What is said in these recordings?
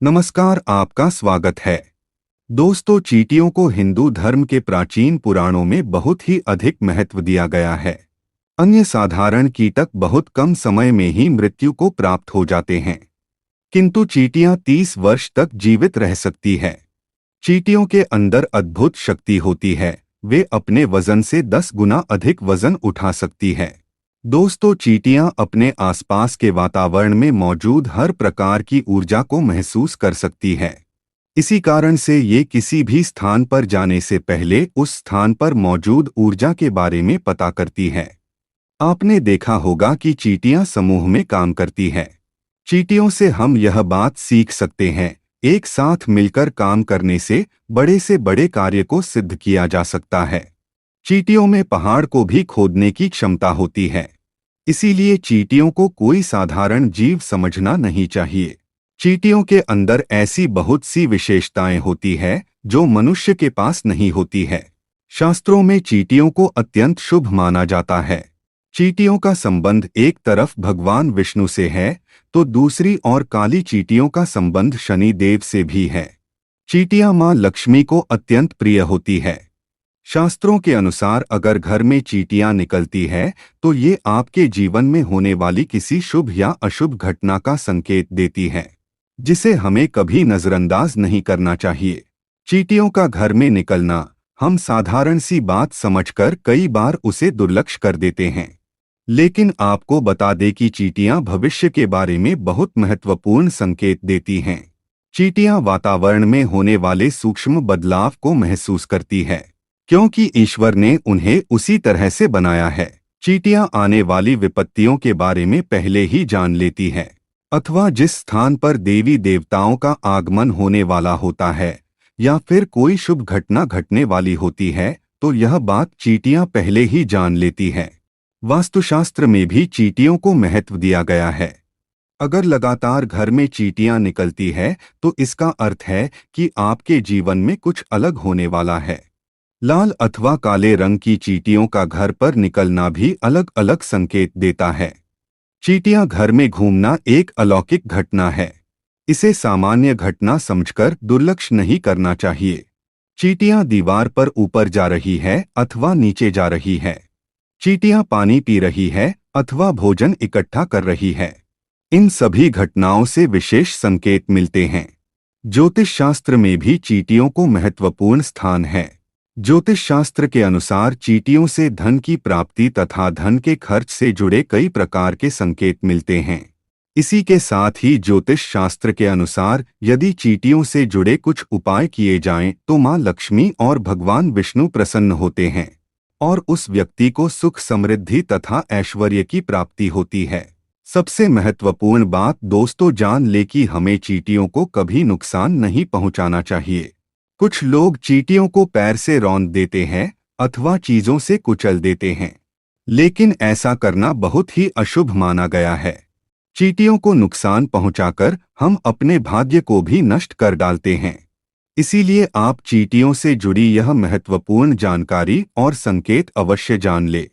नमस्कार, आपका स्वागत है। दोस्तों, चींटियों को हिंदू धर्म के प्राचीन पुराणों में बहुत ही अधिक महत्व दिया गया है। अन्य साधारण कीटक बहुत कम समय में ही मृत्यु को प्राप्त हो जाते हैं, किंतु चींटियां 30 वर्ष तक जीवित रह सकती है। चींटियों के अंदर अद्भुत शक्ति होती है, वे अपने वजन से 10 गुना अधिक वजन उठा सकती है। दोस्तों, चींटियां अपने आसपास के वातावरण में मौजूद हर प्रकार की ऊर्जा को महसूस कर सकती है। इसी कारण से ये किसी भी स्थान पर जाने से पहले उस स्थान पर मौजूद ऊर्जा के बारे में पता करती है। आपने देखा होगा कि चींटियां समूह में काम करती है। चींटियों से हम यह बात सीख सकते हैं, एक साथ मिलकर काम करने से बड़े कार्य को सिद्ध किया जा सकता है। चींटियों में पहाड़ को भी खोदने की क्षमता होती है। इसीलिए चींटियों को कोई साधारण जीव समझना नहीं चाहिए। चींटियों के अंदर ऐसी बहुत सी विशेषताएं होती है जो मनुष्य के पास नहीं होती है। शास्त्रों में चींटियों को अत्यंत शुभ माना जाता है। चींटियों का संबंध एक तरफ भगवान विष्णु से है तो दूसरी ओर काली चींटियों का संबंध शनि देव से भी है। चींटियां मां लक्ष्मी को अत्यंत प्रिय होती है। शास्त्रों के अनुसार अगर घर में चींटियां निकलती है तो ये आपके जीवन में होने वाली किसी शुभ या अशुभ घटना का संकेत देती है, जिसे हमें कभी नजरअंदाज नहीं करना चाहिए। चींटियों का घर में निकलना हम साधारण सी बात समझकर कई बार उसे दुर्लक्ष्य कर देते हैं, लेकिन आपको बता दें कि चींटियां भविष्य के बारे में बहुत महत्वपूर्ण संकेत देती हैं। चींटियां वातावरण में होने वाले सूक्ष्म बदलाव को महसूस करती है, क्योंकि ईश्वर ने उन्हें उसी तरह से बनाया है। चींटियां आने वाली विपत्तियों के बारे में पहले ही जान लेती है, अथवा जिस स्थान पर देवी देवताओं का आगमन होने वाला होता है या फिर कोई शुभ घटना घटने वाली होती है तो यह बात चींटियां पहले ही जान लेती है। वास्तुशास्त्र में भी चींटियों को महत्व दिया गया है। अगर लगातार घर में चींटियां निकलती है तो इसका अर्थ है कि आपके जीवन में कुछ अलग होने वाला है। लाल अथवा काले रंग की चींटियों का घर पर निकलना भी अलग अलग संकेत देता है। चींटियां घर में घूमना एक अलौकिक घटना है। इसे सामान्य घटना समझकर दुर्लक्ष्य नहीं करना चाहिए। चींटियां दीवार पर ऊपर जा रही है अथवा नीचे जा रही है। चींटियां पानी पी रही है अथवा भोजन इकट्ठा कर रही है। इन सभी घटनाओं से विशेष संकेत मिलते हैं। ज्योतिष शास्त्र में भी चींटियों को महत्वपूर्ण स्थान है। ज्योतिष शास्त्र के अनुसार चींटियों से धन की प्राप्ति तथा धन के खर्च से जुड़े कई प्रकार के संकेत मिलते हैं। इसी के साथ ही ज्योतिष शास्त्र के अनुसार यदि चींटियों से जुड़े कुछ उपाय किए जाएं तो मां लक्ष्मी और भगवान विष्णु प्रसन्न होते हैं और उस व्यक्ति को सुख समृद्धि तथा ऐश्वर्य की प्राप्ति होती है। सबसे महत्वपूर्ण बात दोस्तों, जान ले कि हमें चींटियों को कभी नुकसान नहीं पहुंचाना चाहिए। कुछ लोग चींटियों को पैर से रौंद देते हैं अथवा चीजों से कुचल देते हैं, लेकिन ऐसा करना बहुत ही अशुभ माना गया है। चींटियों को नुकसान पहुंचाकर हम अपने भाग्य को भी नष्ट कर डालते हैं। इसीलिए आप चींटियों से जुड़ी यह महत्वपूर्ण जानकारी और संकेत अवश्य जान ले।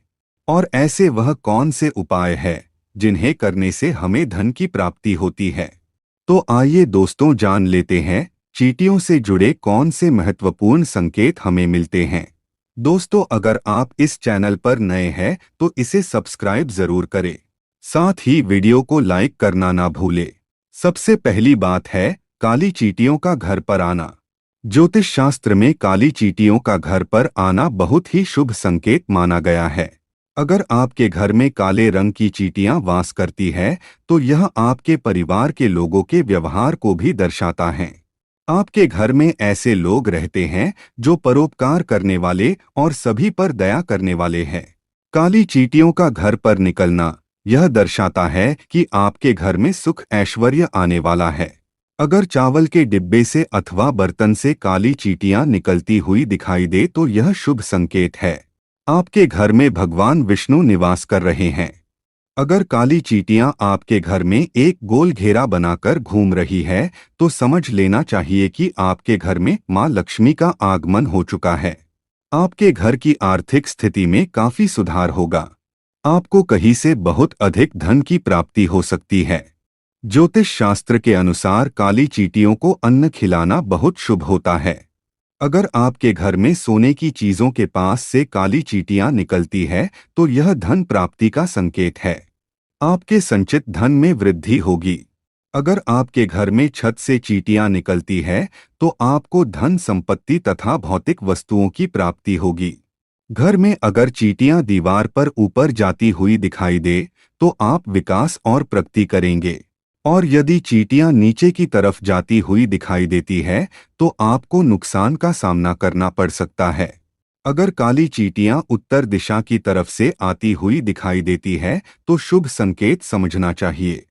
और ऐसे वह कौन से उपाय है जिन्हें करने से हमें धन की प्राप्ति होती है। तो आइए दोस्तों, जान लेते हैं चींटियों से जुड़े कौन से महत्वपूर्ण संकेत हमें मिलते हैं। दोस्तों, अगर आप इस चैनल पर नए हैं तो इसे सब्सक्राइब जरूर करें, साथ ही वीडियो को लाइक करना ना भूलें। सबसे पहली बात है काली चींटियों का घर पर आना। ज्योतिष शास्त्र में काली चींटियों का घर पर आना बहुत ही शुभ संकेत माना गया है। अगर आपके घर में काले रंग की चींटियां वास करती है तो यह आपके परिवार के लोगों के व्यवहार को भी दर्शाता है। आपके घर में ऐसे लोग रहते हैं जो परोपकार करने वाले और सभी पर दया करने वाले हैं। काली चींटियों का घर पर निकलना यह दर्शाता है कि आपके घर में सुख ऐश्वर्य आने वाला है। अगर चावल के डिब्बे से अथवा बर्तन से काली चींटियां निकलती हुई दिखाई दे तो यह शुभ संकेत है। आपके घर में भगवान विष्णु निवास कर रहे हैं। अगर काली चींटियां आपके घर में एक गोल घेरा बनाकर घूम रही है तो समझ लेना चाहिए कि आपके घर में मां लक्ष्मी का आगमन हो चुका है। आपके घर की आर्थिक स्थिति में काफी सुधार होगा। आपको कहीं से बहुत अधिक धन की प्राप्ति हो सकती है। ज्योतिष शास्त्र के अनुसार काली चींटियों को अन्न खिलाना बहुत शुभ होता है। अगर आपके घर में सोने की चीजों के पास से काली चींटियां निकलती है तो यह धन प्राप्ति का संकेत है। आपके संचित धन में वृद्धि होगी। अगर आपके घर में छत से चींटियां निकलती है तो आपको धन संपत्ति तथा भौतिक वस्तुओं की प्राप्ति होगी। घर में अगर चींटियां दीवार पर ऊपर जाती हुई दिखाई दे तो आप विकास और प्रगति करेंगे। और यदि चींटियां नीचे की तरफ जाती हुई दिखाई देती है तो आपको नुकसान का सामना करना पड़ सकता है। अगर काली चींटियां उत्तर दिशा की तरफ से आती हुई दिखाई देती है तो शुभ संकेत समझना चाहिए।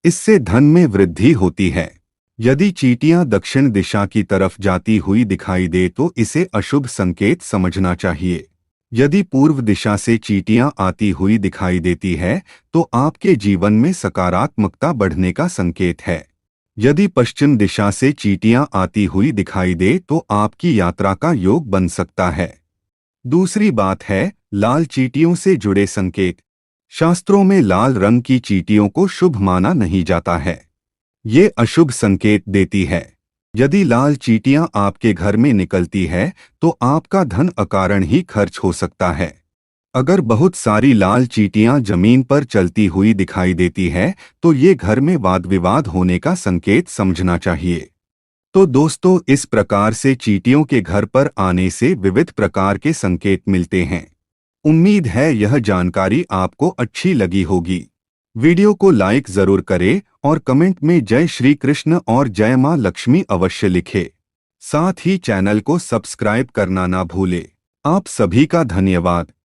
इससे धन में वृद्धि होती है। यदि चींटियां दक्षिण दिशा की तरफ जाती हुई दिखाई दे तो इसे अशुभ संकेत समझना चाहिए। यदि पूर्व दिशा से चींटियां आती हुई दिखाई देती है तो आपके जीवन में सकारात्मकता बढ़ने का संकेत है। यदि पश्चिम दिशा से चींटियां आती हुई दिखाई दे तो आपकी यात्रा का योग बन सकता है। दूसरी बात है लाल चींटियों से जुड़े संकेत। शास्त्रों में लाल रंग की चींटियों को शुभ माना नहीं जाता है। ये अशुभ संकेत देती है। यदि लाल चींटियां आपके घर में निकलती है तो आपका धन अकारण ही खर्च हो सकता है। अगर बहुत सारी लाल चींटियां जमीन पर चलती हुई दिखाई देती है तो ये घर में वाद विवाद होने का संकेत समझना चाहिए। तो दोस्तों, इस प्रकार से चींटियों के घर पर आने से विविध प्रकार के संकेत मिलते हैं। उम्मीद है यह जानकारी आपको अच्छी लगी होगी। वीडियो को लाइक जरूर करें और कमेंट में जय श्री कृष्ण और जय मां लक्ष्मी अवश्य लिखें। साथ ही चैनल को सब्सक्राइब करना ना भूलें। आप सभी का धन्यवाद।